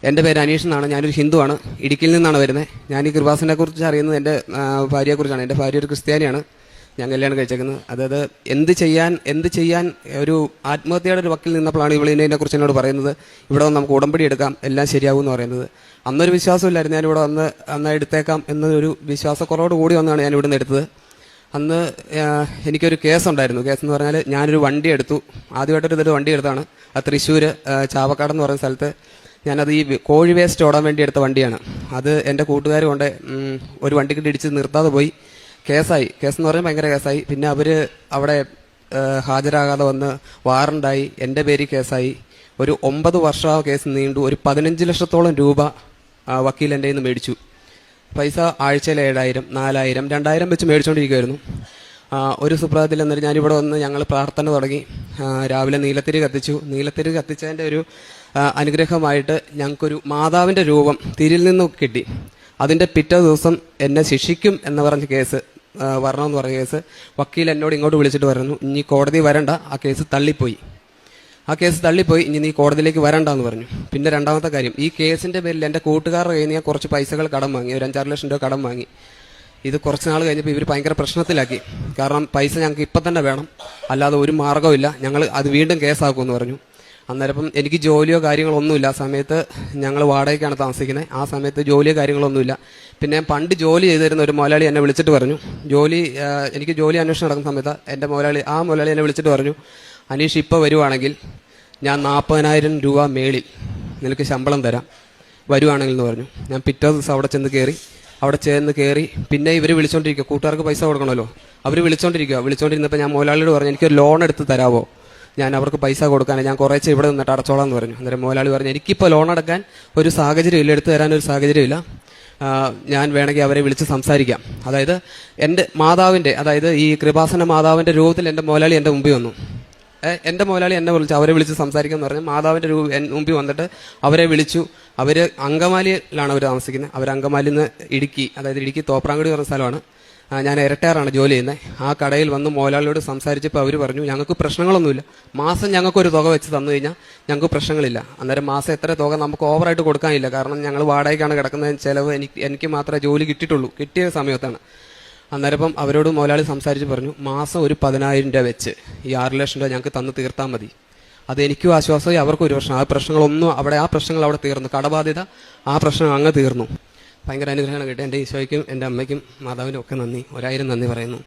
എൻ്റെ പേര് അനീഷ് എന്നാണ്. ഞാനൊരു ഹിന്ദുവാണ്. ഇടുക്കിയിൽ നിന്നാണ് വരുന്നത്. ഞാൻ ഈ കൃപാസനെ കുറിച്ച് അറിയുന്നത് എൻ്റെ ഭാര്യയെക്കുറിച്ചാണ്. എൻ്റെ ഭാര്യ ഒരു ക്രിസ്ത്യാനിയാണ്. ഞാൻ കല്യാണം കഴിച്ചേക്കുന്നത്. അതായത് എന്ത് ചെയ്യാൻ ഒരു ആത്മഹത്യയുടെ ഒരു വക്കിൽ നിന്നപ്പോഴാണ് ഇതിനെക്കുറിച്ച് എന്നോട് പറയുന്നത്. ഇവിടെ വന്ന് നമുക്ക് ഉടമ്പടി എടുക്കാം, എല്ലാം ശരിയാകും എന്ന് പറയുന്നത്. അന്നൊരു വിശ്വാസമില്ലായിരുന്നു. ഞാനിവിടെ അന്ന് എടുത്തേക്കാം എന്നൊരു വിശ്വാസക്കുറവോട് കൂടി വന്നാണ് ഞാൻ ഇവിടുന്ന് എടുത്തത്. അന്ന് എനിക്കൊരു കേസുണ്ടായിരുന്നു. കേസെന്ന് പറഞ്ഞാൽ ഞാനൊരു വണ്ടി എടുത്തു. ആദ്യമായിട്ടൊരു വണ്ടി എടുത്താണ്. അത് തൃശ്ശൂർ ചാവക്കാട് എന്ന് പറയുന്ന സ്ഥലത്ത് ഞാനത് ഈ കോഴി വേസ്റ്റ് ഓടാൻ വേണ്ടി എടുത്ത വണ്ടിയാണ്. അത് എൻ്റെ കൂട്ടുകാർ കൊണ്ട് ഒരു വണ്ടിക്കിട്ട് ഇടിച്ച് നിർത്താതെ പോയി. കേസെന്ന് പറഞ്ഞാൽ ഭയങ്കര കേസായി. പിന്നെ അവർ അവിടെ ഹാജരാകാതെ വന്ന് വാറണ്ടായി. എൻ്റെ പേരിൽ കേസായി. ഒരു 9 വർഷം ആ കേസ് നീണ്ടു. ഒരു 15 ലക്ഷത്തോളം രൂപ വക്കീൽ എൻ്റെ നിന്ന് മേടിച്ചു. പൈസ ആഴ്ചയിൽ 7000, 4000, 2000 വെച്ച് മേടിച്ചുകൊണ്ടിരിക്കുമായിരുന്നു. ഒരു സുപ്രഭാതത്തിൽ എന്നിട്ട് ഞാനിവിടെ വന്ന് ഞങ്ങൾ പ്രാർത്ഥന തുടങ്ങി. രാവിലെ നീലത്തിരി കത്തിച്ചു. നീലത്തിരി കത്തിച്ചതിൻ്റെ ഒരു അനുഗ്രഹമായിട്ട് ഞങ്ങൾക്കൊരു മാതാവിൻ്റെ രൂപം തിരിൽ നിന്നും കിട്ടി. അതിൻ്റെ പിറ്റേ ദിവസം എന്നെ ശിക്ഷിക്കും എന്ന് പറഞ്ഞ കേസ് വരണമെന്ന് പറഞ്ഞ കേസ് വക്കീൽ എന്നോട് ഇങ്ങോട്ട് വിളിച്ചിട്ട് പറഞ്ഞു, ഇനി കോടതി വരണ്ട, ആ കേസ് തള്ളിപ്പോയി, ഇനി നീ കോടതിയിലേക്ക് വരണ്ടെന്ന് പറഞ്ഞു. പിന്നെ രണ്ടാമത്തെ കാര്യം, ഈ കേസിൻ്റെ പേരിൽ എൻ്റെ കൂട്ടുകാരുടെ കയ്യിൽ നിന്ന് ഞാൻ കുറച്ച് പൈസകൾ കടം വാങ്ങി. ഒരു 5-6 ലക്ഷം രൂപ കടം വാങ്ങി. ഇത് കുറച്ച് നാൾ കഴിഞ്ഞപ്പോൾ ഇവർ ഭയങ്കര പ്രശ്നത്തിലാക്കി. കാരണം പൈസ ഞങ്ങൾക്ക് ഇപ്പം തന്നെ വേണം, അല്ലാതെ ഒരു മാർഗ്ഗമില്ല, ഞങ്ങൾ അത് വീണ്ടും കേസാക്കുമെന്ന് പറഞ്ഞു. അന്നേരം എനിക്ക് ജോലിയോ കാര്യങ്ങളോ ഒന്നുമില്ല. ആ സമയത്ത് ഞങ്ങൾ വാടകയ്ക്കാണ് താമസിക്കുന്നത്. ആ സമയത്ത് ജോലിയോ കാര്യങ്ങളൊന്നുമില്ല. പിന്നെ പണ്ട് ജോലി ചെയ്തിരുന്ന ഒരു മുതലാളി എന്നെ വിളിച്ചിട്ട് പറഞ്ഞു, എനിക്ക് ജോലി അന്വേഷണം നടക്കുന്ന സമയത്ത് ആ മുതലാളി എന്നെ വിളിച്ചിട്ട് പറഞ്ഞു, അനീഷ് ഇപ്പോൾ വരുവാണെങ്കിൽ ഞാൻ 40,000 രൂപ മേളിൽ നിനക്ക് ശമ്പളം തരാം, വരുവാണെങ്കിൽ എന്ന് പറഞ്ഞു. ഞാൻ പിറ്റേ ദിവസം അവിടെ ചെന്ന് കയറി. പിന്നെ ഇവർ വിളിച്ചോണ്ടിരിക്കുക, കൂട്ടുകാർക്ക് പൈസ കൊടുക്കണമല്ലോ, അവർ വിളിച്ചോണ്ടിരുന്നപ്പോൾ ഞാൻ മുതലാളിയോട് പറഞ്ഞു, എനിക്കൊരു ലോൺ എടുത്ത് തരാമോ, ഞാൻ അവർക്ക് പൈസ കൊടുക്കാനേ, ഞാൻ കുറേശ്ശെ ഇവിടെ നിന്നിട്ട് അടച്ചോളാം എന്ന് പറഞ്ഞു. അന്നേരം മുതലാളി പറഞ്ഞു, എനിക്കിപ്പോൾ ലോൺ അടക്കാൻ ഒരു സാഹചര്യമില്ല, എടുത്തു തരാനൊരു സാഹചര്യമില്ല, ഞാൻ വേണമെങ്കിൽ അവരെ വിളിച്ച് സംസാരിക്കാം. അതായത് എൻ്റെ മാതാവിൻ്റെ, അതായത് ഈ കൃപാസന മാതാവിൻ്റെ രൂപത്തിൽ എൻ്റെ മുതലാളി എൻ്റെ മുമ്പിൽ വന്നു. എൻ്റെ മുതലാളി എന്നെ വിളിച്ചു, അവരെ വിളിച്ച് സംസാരിക്കാമെന്ന് പറഞ്ഞു. മാതാവിൻ്റെ മുമ്പിൽ വന്നിട്ട് അവരെ വിളിച്ചു. അവർ അങ്കമാലിയിലാണ് അവർ താമസിക്കുന്നത്. അവർ അങ്കമാലിയിൽ നിന്ന് ഇടുക്കി തോപ്രാങ്കുടി പറഞ്ഞ സ്ഥലമാണ്. ഞാൻ ഇരട്ടയാറാണ് ജോലി ചെയ്യുന്നത്. ആ കടയിൽ വന്ന് മുതലാളിയോട് സംസാരിച്ചപ്പോൾ അവർ പറഞ്ഞു, ഞങ്ങൾക്ക് പ്രശ്നങ്ങളൊന്നുമില്ല, മാസം ഞങ്ങൾക്കൊരു തുക വെച്ച് തന്നു കഴിഞ്ഞാൽ ഞങ്ങൾക്ക് പ്രശ്നങ്ങളില്ല. അന്നേരം മാസം എത്ര തുക നമുക്ക് ഓവറായിട്ട് കൊടുക്കാനില്ല, കാരണം ഞങ്ങൾ വാടകയ്ക്കാണ് കിടക്കുന്നത്, ചിലവ് എനിക്ക് മാത്രമേ ജോലി കിട്ടിയിട്ടുള്ളൂ, കിട്ടിയ സമയത്താണ്. അന്നേരം അവരോട് മുതലാളി സംസാരിച്ച് പറഞ്ഞു, മാസം ഒരു 10,000 രൂപ വെച്ച് ഈ 6 ലക്ഷം രൂപ ഞങ്ങൾക്ക് തന്ന് തീർത്താൽ മതി. അത് എനിക്കും ആശ്വാസമായി, അവർക്കും ഒരു പ്രശ്നം. ആ പ്രശ്നങ്ങളൊന്നും ആ പ്രശ്നങ്ങൾ അവിടെ തീർന്നു. കടബാധ്യത, ആ പ്രശ്നം അങ്ങ് തീർന്നു. ഭയങ്കര അനുഗ്രഹമാണ് കിട്ടിയത്. എൻ്റെ ഈശോയ്ക്കും എൻ്റെ അമ്മയ്ക്കും മാതാവിനും ഒക്കെ നന്ദി, 1000 നന്ദി പറയുന്നു.